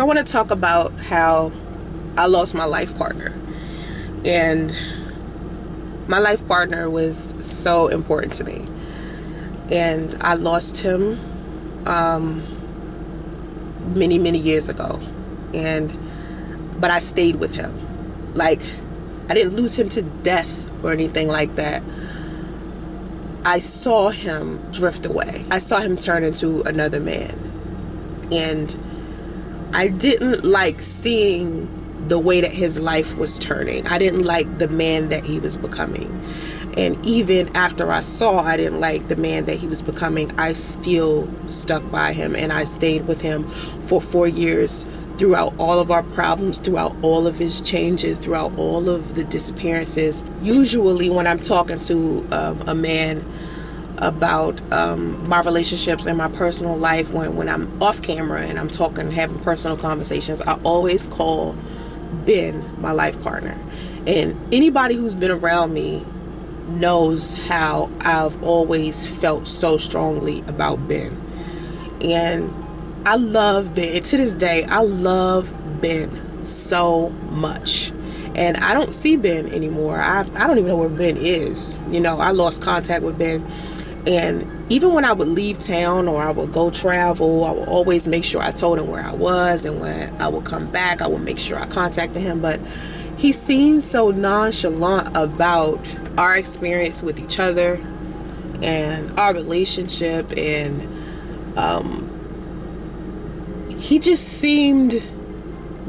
So I want to talk about how I lost my life partner. And my life partner was so important to me. And I lost him many, many years ago. But I stayed with him. Like, I didn't lose him to death or anything like that. I saw him drift away. I saw him turn into another man. And I didn't like seeing the way that his life was turning. I didn't like the man that he was becoming. And even after I I didn't like the man that he was becoming, I still stuck by him and I stayed with him for 4 years throughout all of our problems, throughout all of his changes, throughout all of the disappearances. Usually when I'm talking to a man about my relationships and my personal life, when I'm off camera and I'm talking, having personal conversations, I always call Ben my life partner. And anybody who's been around me knows how I've always felt so strongly about Ben. And I love Ben. And to this day, I love Ben so much. And I don't see Ben anymore. I don't even know where Ben is. You know, I lost contact with Ben. And even when I would leave town or I would go travel, I would always make sure I told him where I was. And when I would come back, I would make sure I contacted him. But he seemed so nonchalant about our experience with each other and our relationship. And he just seemed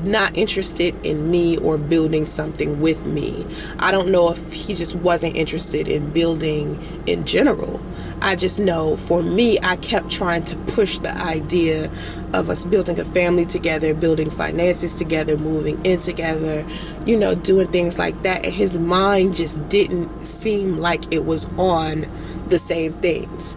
not interested in me or building something with me. I don't know if he just wasn't interested in building in general. I just know for me, I kept trying to push the idea of us building a family together, building finances together, moving in together, you know, doing things like that. And his mind just didn't seem like it was on the same things.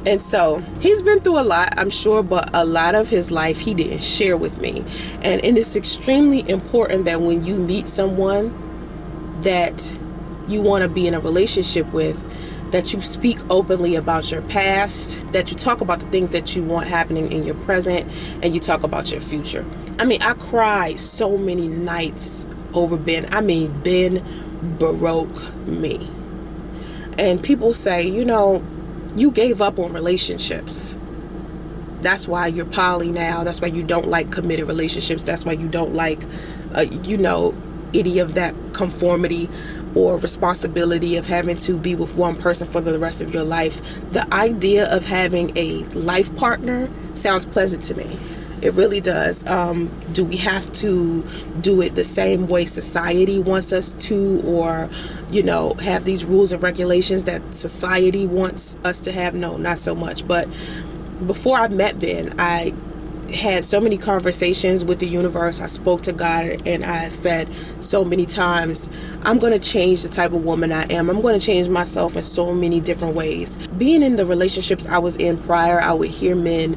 And so he's been through a lot, I'm sure, but a lot of his life he didn't share with me. And it's extremely important that when you meet someone that you want to be in a relationship with, that you speak openly about your past, that you talk about the things that you want happening in your present, and you talk about your future. I mean, I cried so many nights over Ben. I mean, Ben broke me. And people say, you know, you gave up on relationships. That's why you're poly now. That's why you don't like committed relationships. That's why you don't like, any of that conformity or responsibility of having to be with one person for the rest of your life. The idea of having a life partner sounds pleasant to me. It really does. Do we have to do it the same way society wants us to, or, you know, have these rules and regulations that society wants us to have? No, not so much. But before I met Ben, I had so many conversations with the universe. I spoke to God and I said so many times, I'm going to change the type of woman I am. I'm going to change myself in so many different ways. Being in the relationships I was in prior, I would hear men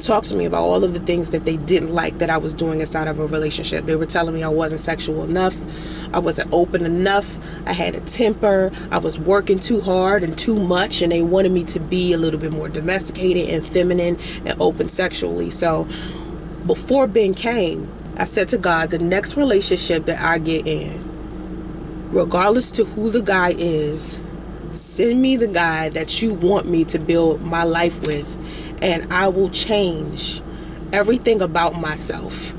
talk to me about all of the things that they didn't like that I was doing inside of a relationship. They were telling me I wasn't sexual enough, I wasn't open enough, I had a temper, I was working too hard and too much, and they wanted me to be a little bit more domesticated and feminine and open sexually. So before Ben came, I said to God, the next relationship that I get in, regardless to who the guy is, send me the guy that you want me to build my life with, and I will change everything about myself.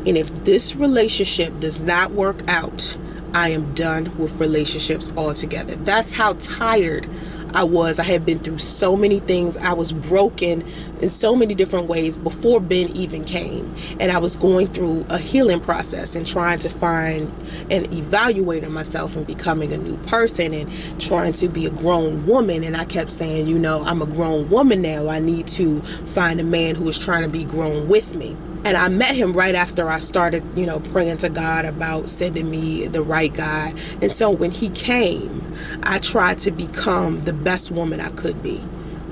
And if this relationship does not work out, I am done with relationships altogether. That's how tired I was. I had been through so many things. I was broken in so many different ways before Ben even came. And I was going through a healing process and trying to find and evaluating myself and becoming a new person and trying to be a grown woman. And I kept saying, you know, I'm a grown woman now. I need to find a man who is trying to be grown with me. And I met him right after I started, you know, praying to God about sending me the right guy. And so when he came, I tried to become the best woman I could be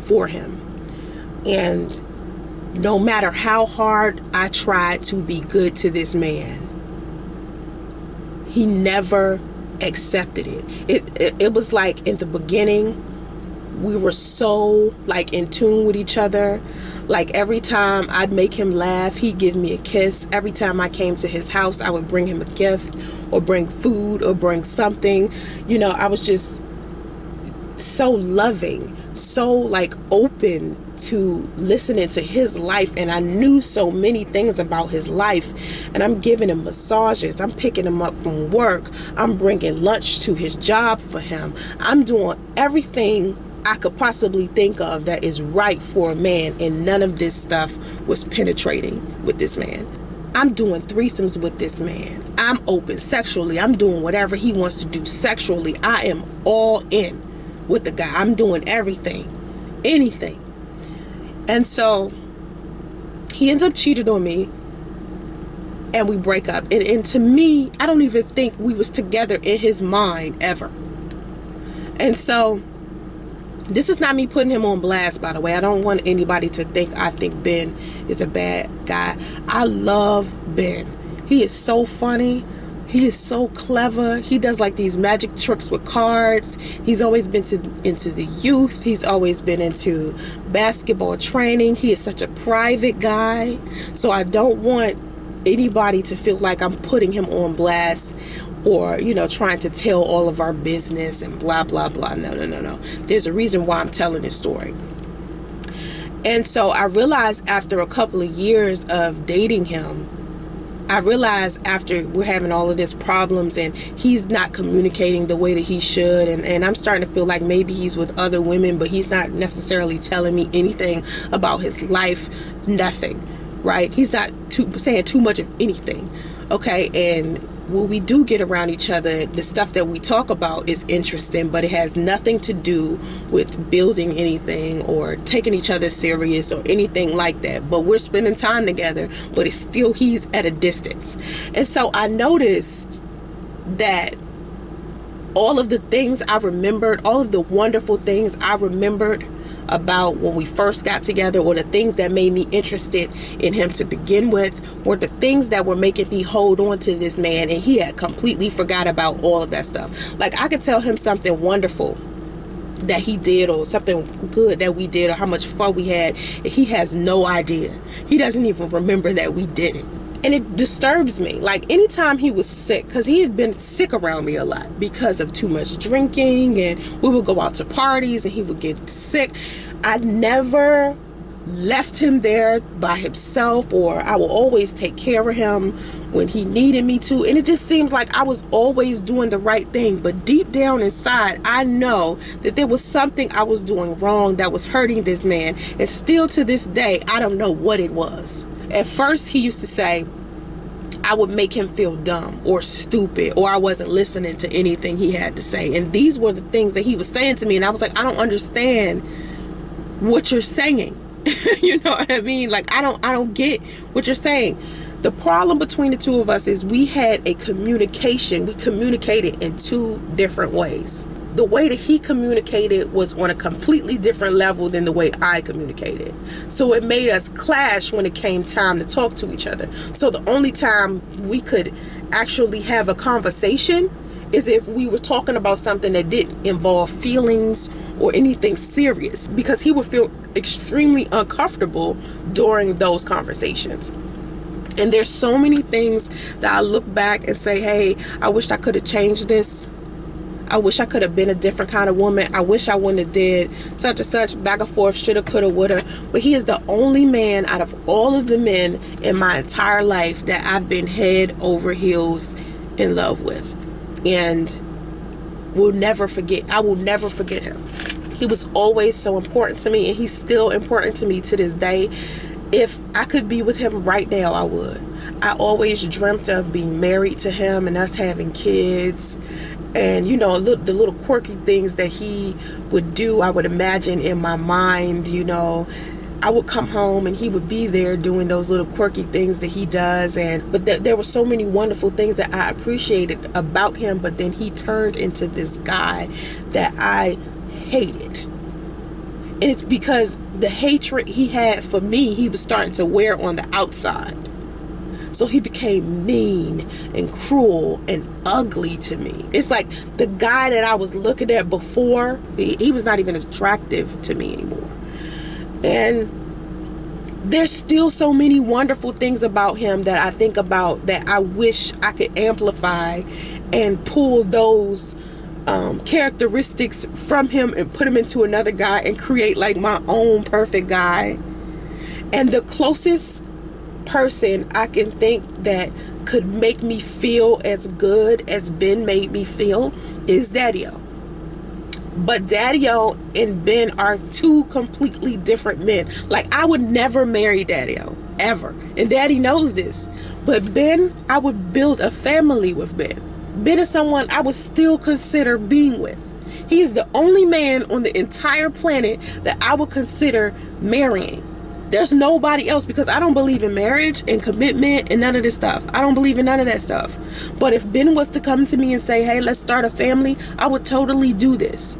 for him. And no matter how hard I tried to be good to this man, he never accepted it. It was like in the beginning, we were so like in tune with each other. Like every time I'd make him laugh, he'd give me a kiss. Every time I came to his house, I would bring him a gift or bring food or bring something. You know, I was just so loving, so like open to listening to his life, and I knew so many things about his life. And I'm giving him massages, I'm picking him up from work, I'm bringing lunch to his job for him, I'm doing everything I could possibly think of that is right for a man, and none of this stuff was penetrating with this man. I'm doing threesomes with this man, I'm open sexually, I'm doing whatever he wants to do sexually. I am all in with the guy. I'm doing everything, anything. And so he ends up cheating on me, and we break up. And to me, I don't even think we was together in his mind ever. And so this is not me putting him on blast, by the way. I don't want anybody to think I think Ben is a bad guy. I love Ben. He is so funny. He is so clever. He does like these magic tricks with cards. He's always been into the youth. He's always been into basketball training. He is such a private guy. So I don't want anybody to feel like I'm putting him on blast, or, you know, trying to tell all of our business and blah, blah, blah. No. There's a reason why I'm telling this story. And so I realized after a couple of years of dating him, I realized after we're having all of these problems and he's not communicating the way that he should, and I'm starting to feel like maybe he's with other women, but he's not necessarily telling me anything about his life, nothing, right? He's not saying too much of anything, okay? And when we do get around each other, the stuff that we talk about is interesting, but it has nothing to do with building anything or taking each other serious or anything like that. But we're spending time together, but it's still he's at a distance. And so I noticed that all of the things I remembered, all of the wonderful things I remembered about when we first got together, or the things that made me interested in him to begin with, were the things that were making me hold on to this man, and he had completely forgot about all of that stuff. Like I could tell him something wonderful that he did, or something good that we did, or how much fun we had, and he has no idea. He doesn't even remember that we did it. And it disturbs me. Like anytime he was sick, because he had been sick around me a lot because of too much drinking, and we would go out to parties and he would get sick. I never left him there by himself, or I will always take care of him when he needed me to. And it just seems like I was always doing the right thing, but deep down inside I know that there was something I was doing wrong that was hurting this man, and still to this day I don't know what it was. At first he used to say I would make him feel dumb or stupid, or I wasn't listening to anything he had to say, and these were the things that he was saying to me, and I was like, I don't understand what you're saying. You know what I mean? Like I don't get what you're saying. The problem between the two of us is we had a communication. We communicated in two different ways. The way that he communicated was on a completely different level than the way I communicated. So it made us clash when it came time to talk to each other. So the only time we could actually have a conversation is if we were talking about something that didn't involve feelings or anything serious, because he would feel extremely uncomfortable during those conversations. And there's so many things that I look back and say, hey, I wish I could have changed this. I wish I could have been a different kind of woman. I wish I wouldn't have did such and such, back and forth, shoulda, coulda, woulda. But he is the only man out of all of the men in my entire life that I've been head over heels in love with. And will never forget. I will never forget him. He was always so important to me, and he's still important to me to this day. If I could be with him right now, I would. I always dreamt of being married to him and us having kids. And, you know, the little quirky things that he would do, I would imagine in my mind, you know. I would come home and he would be there doing those little quirky things that he does. But there were so many wonderful things that I appreciated about him. But then he turned into this guy that I hated. And it's because the hatred he had for me, he was starting to wear on the outside. So he became mean and cruel and ugly to me. It's like the guy that I was looking at before, he was not even attractive to me anymore. And there's still so many wonderful things about him that I think about, that I wish I could amplify and pull those characteristics from him and put him into another guy and create like my own perfect guy. And the closest person I can think that could make me feel as good as Ben made me feel is Daddy-O. But Daddy-O and Ben are two completely different men. Like, I would never marry Daddy-O, ever. And Daddy knows this. But Ben, I would build a family with Ben. Ben is someone I would still consider being with. He is the only man on the entire planet that I would consider marrying. There's nobody else, because I don't believe in marriage and commitment and none of this stuff. I don't believe in none of that stuff. But if Ben was to come to me and say, hey, let's start a family, I would totally do this.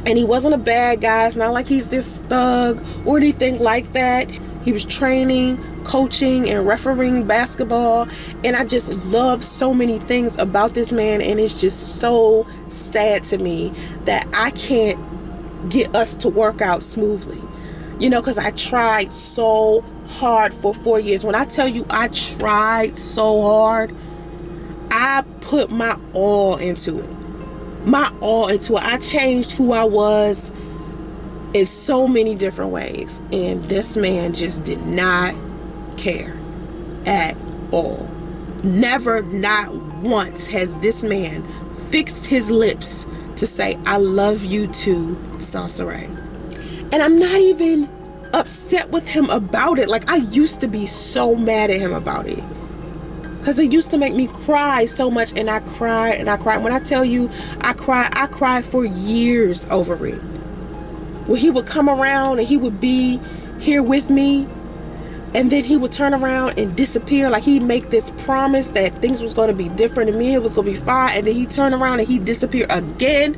And he wasn't a bad guy. It's not like he's this thug or anything like that. He was training, coaching, and refereeing basketball. And I just love so many things about this man. And it's just so sad to me that I can't get us to work out smoothly. You know, because I tried so hard for 4 years. When I tell you I tried so hard, I put my all into it. My all into it. I changed who I was in so many different ways. And this man just did not care at all. Never, not once has this man fixed his lips to say, I love you too, Soncerae. And I'm not even upset with him about it. Like, I used to be so mad at him about it, because it used to make me cry so much. And I cried and I cried. When I tell you I cried for years over it. When he would come around and he would be here with me, and then he would turn around and disappear. Like, he'd make this promise that things was going to be different and me, it was going to be fine. And then he'd turn around and he'd disappear again.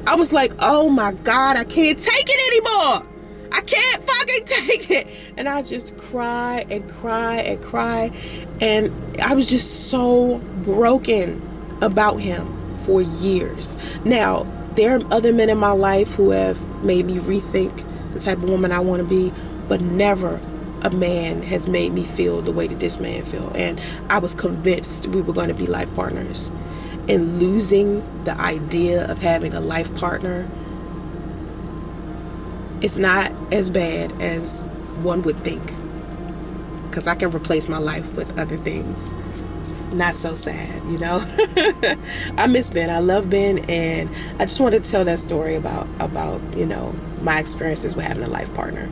I was like, oh my God, I can't take it anymore. I can't fucking take it. And I just cry and cry and cry. And I was just so broken about him for years. Now, there are other men in my life who have made me rethink the type of woman I want to be, but never a man has made me feel the way that this man feel. And I was convinced we were going to be life partners. And losing the idea of having a life partner, it's not as bad as one would think, because I can replace my life with other things. Not so sad, you know. I miss Ben. I love Ben, and I just wanted to tell that story about you know, my experiences with having a life partner.